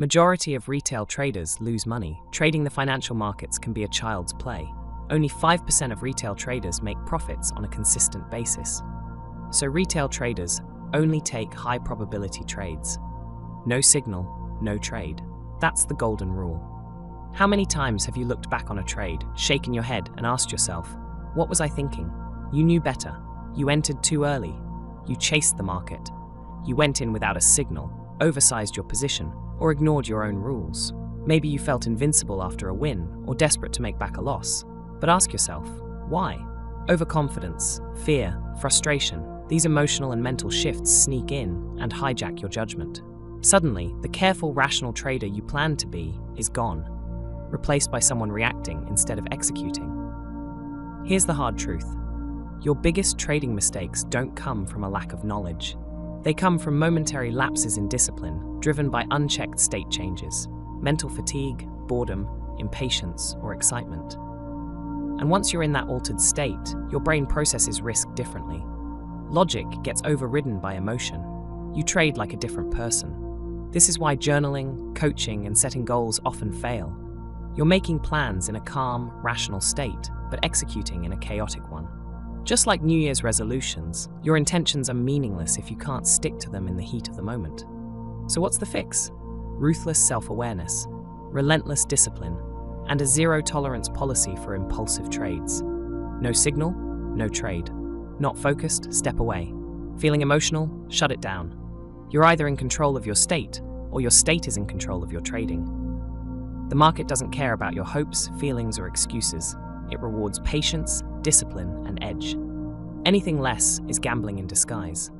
Majority of retail traders lose money. Trading the financial markets can be a child's play. Only 5% of retail traders make profits on a consistent basis. So retail traders only take high probability trades. No signal, no trade. That's the golden rule. How many times have you looked back on a trade, shaken your head and asked yourself, what was I thinking? You knew better. You entered too early. You chased the market. You went in without a signal, oversized your position, or ignored your own rules. Maybe you felt invincible after a win or desperate to make back a loss. But ask yourself, why? Overconfidence, fear, frustration, these emotional and mental shifts sneak in and hijack your judgment. Suddenly, the careful, rational trader you planned to be is gone, replaced by someone reacting instead of executing. Here's the hard truth. Your biggest trading mistakes don't come from a lack of knowledge. They come from momentary lapses in discipline, driven by unchecked state changes, mental fatigue, boredom, impatience, or excitement. And once you're in that altered state, your brain processes risk differently. Logic gets overridden by emotion. You trade like a different person. This is why journaling, coaching, and setting goals often fail. You're making plans in a calm, rational state, but executing in a chaotic one. Just like New Year's resolutions, your intentions are meaningless if you can't stick to them in the heat of the moment. So what's the fix? Ruthless self-awareness, relentless discipline, and a zero-tolerance policy for impulsive trades. No signal, no trade. Not focused, step away. Feeling emotional, shut it down. You're either in control of your state, or your state is in control of your trading. The market doesn't care about your hopes, feelings, or excuses. It rewards patience, discipline, and edge. Anything less is gambling in disguise.